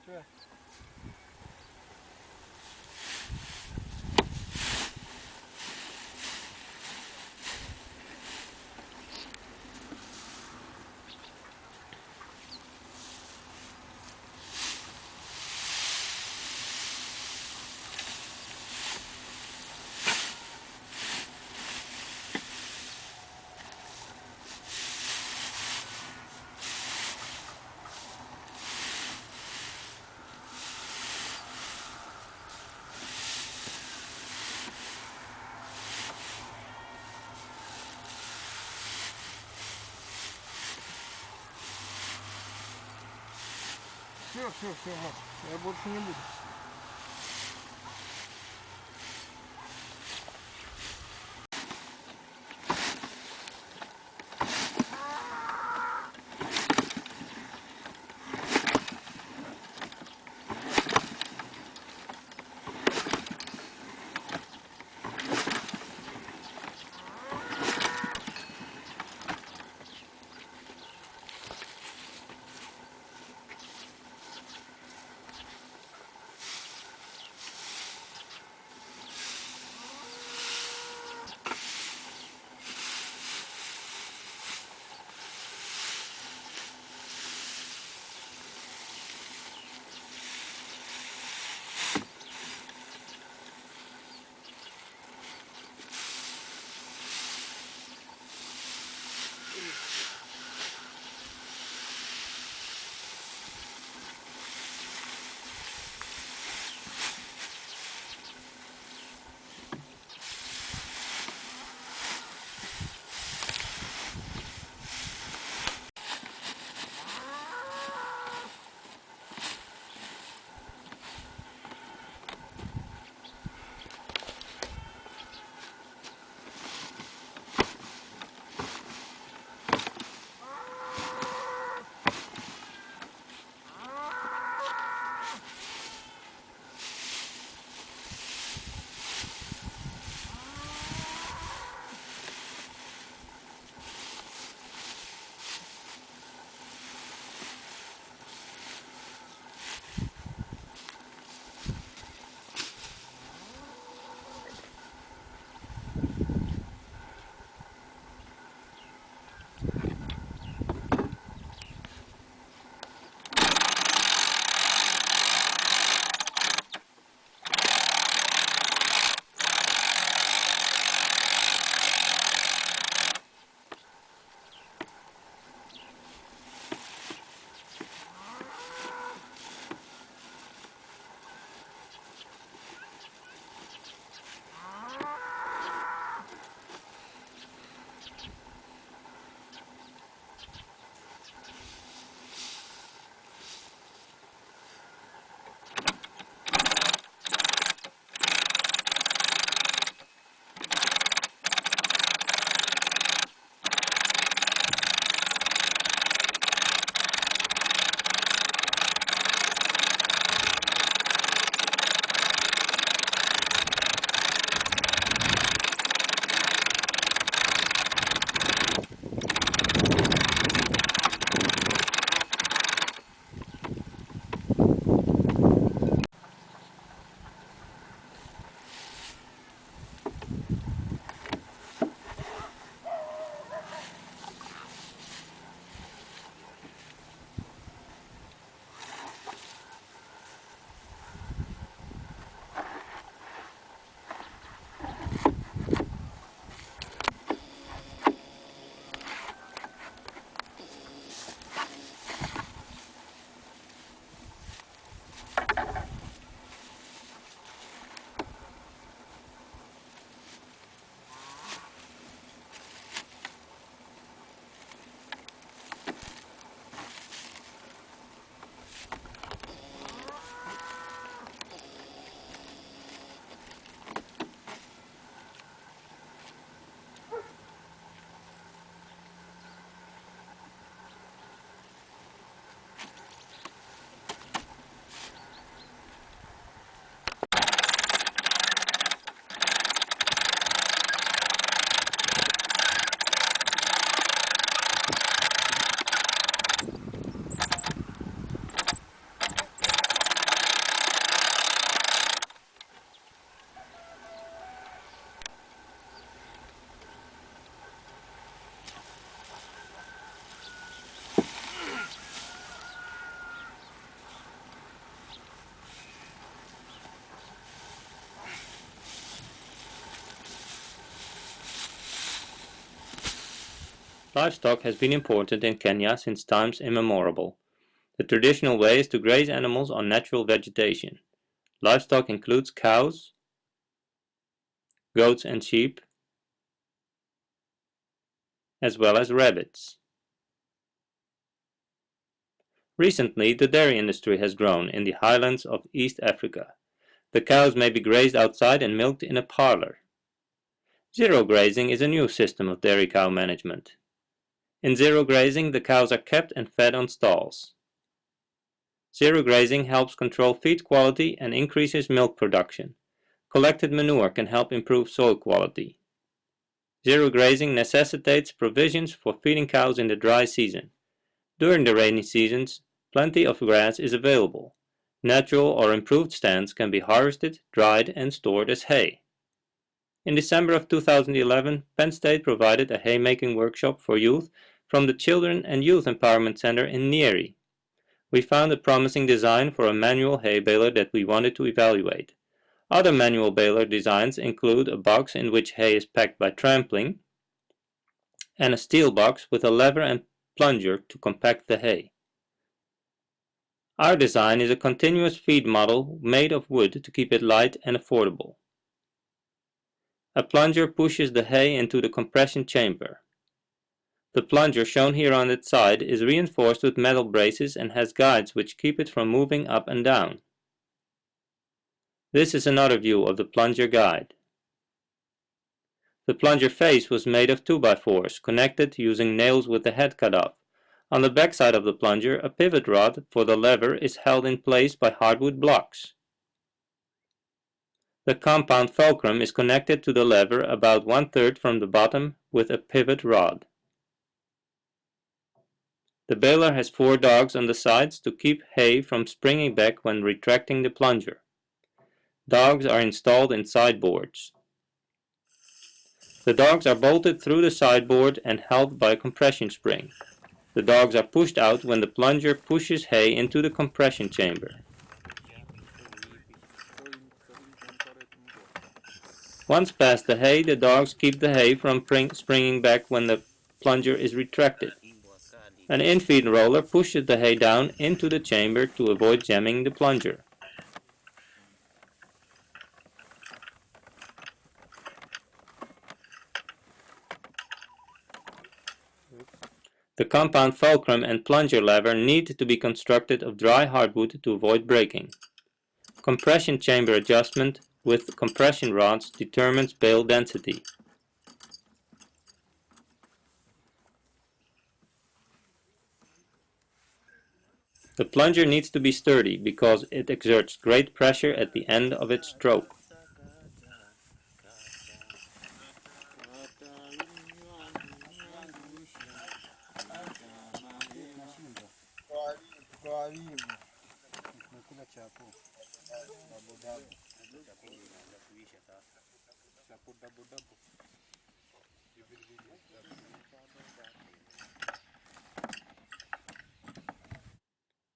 Все. Все, Маш, я больше не буду. Livestock has been important in Kenya since times immemorial. The traditional way is to graze animals on natural vegetation. Livestock includes cows, goats and sheep, as well as rabbits. Recently, the dairy industry has grown in the highlands of East Africa. The cows may be grazed outside and milked in a parlor. Zero grazing is a new system of dairy cow management. In zero grazing, the cows are kept and fed on stalls. Zero grazing helps control feed quality and increases milk production. Collected manure can help improve soil quality. Zero grazing necessitates provisions for feeding cows in the dry season. During the rainy seasons, plenty of grass is available. Natural or improved stands can be harvested, dried, and stored as hay. In December of 2011, Penn State provided a haymaking workshop for youth from the Children and Youth Empowerment Center in Nyeri. We found a promising design for a manual hay baler that we wanted to evaluate. Other manual baler designs include a box in which hay is packed by trampling, and a steel box with a lever and plunger to compact the hay. Our design is a continuous feed model made of wood to keep it light and affordable. A plunger pushes the hay into the compression chamber. The plunger shown here on its side is reinforced with metal braces and has guides which keep it from moving up and down. This is another view of the plunger guide. The plunger face was made of 2x4s, connected using nails with the head cut off. On the backside of the plunger, a pivot rod for the lever is held in place by hardwood blocks. The compound fulcrum is connected to the lever about 1/3 from the bottom with a pivot rod. The baler has 4 dogs on the sides to keep hay from springing back when retracting the plunger. Dogs are installed in sideboards. The dogs are bolted through the sideboard and held by a compression spring. The dogs are pushed out when the plunger pushes hay into the compression chamber. Once past the hay, the dogs keep the hay from springing back when the plunger is retracted. An infeed roller pushes the hay down into the chamber to avoid jamming the plunger. The compound fulcrum and plunger lever need to be constructed of dry hardwood to avoid breaking. Compression chamber adjustment with compression rods determines bale density. The plunger needs to be sturdy because it exerts great pressure at the end of its stroke.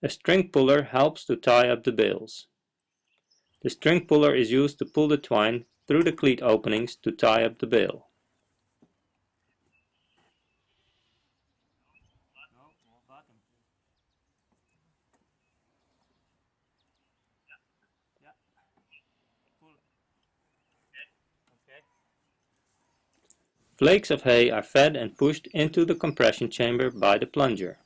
A string puller helps to tie up the bales. The string puller is used to pull the twine through the cleat openings to tie up the bale. Flakes of hay are fed and pushed into the compression chamber by the plunger.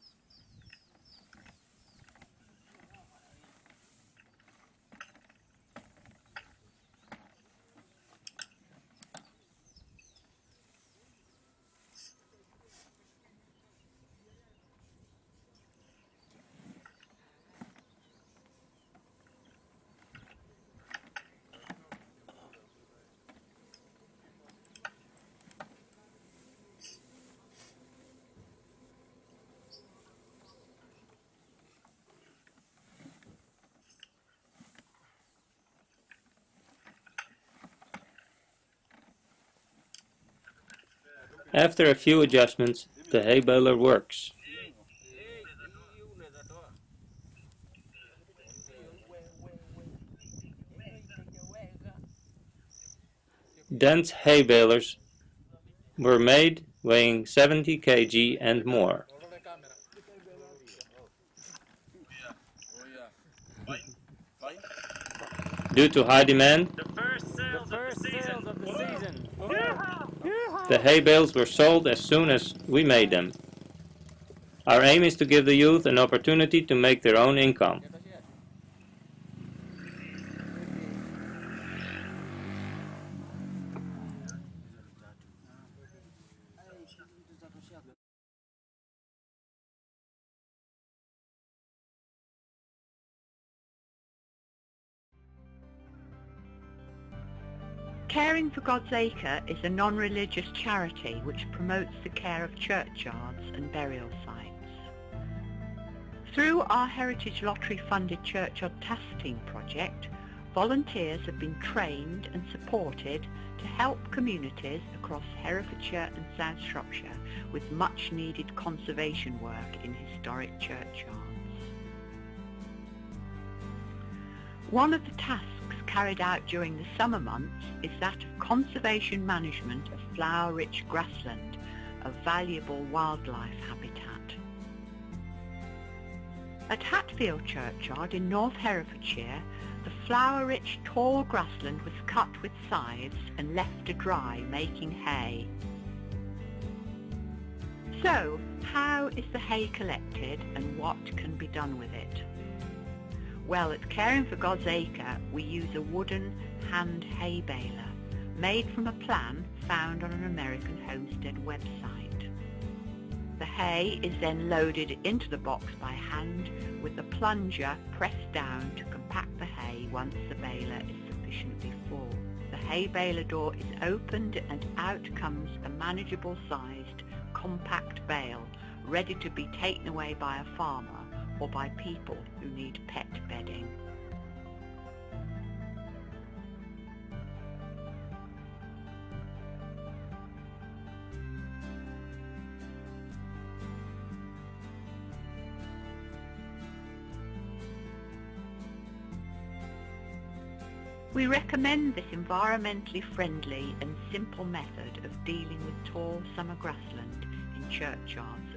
After a few adjustments, the hay baler works. Dense hay balers were made weighing 70 kg and more. Due to high demand, The first sales of the season. the hay bales were sold as soon as we made them. Our aim is to give the youth an opportunity to make their own income. Caring for God's Acre is a non-religious charity which promotes the care of churchyards and burial sites. Through our Heritage Lottery-funded churchyard testing project, volunteers have been trained and supported to help communities across Herefordshire and South Shropshire with much-needed conservation work in historic churchyards. One of the tasks carried out during the summer months is that of conservation management of flower-rich grassland, a valuable wildlife habitat. At Hatfield Churchyard in North Herefordshire, the flower-rich tall grassland was cut with scythes and left to dry, making hay. So, how is the hay collected and what can be done with it? Well, at Caring for God's Acre, we use a wooden hand hay baler, made from a plan found on an American homestead website. The hay is then loaded into the box by hand with the plunger pressed down to compact the hay once the baler is sufficiently full. The hay baler door is opened and out comes a manageable sized compact bale ready to be taken away by a farmer or by people who need pet bedding. We recommend this environmentally friendly and simple method of dealing with tall summer grassland in churchyards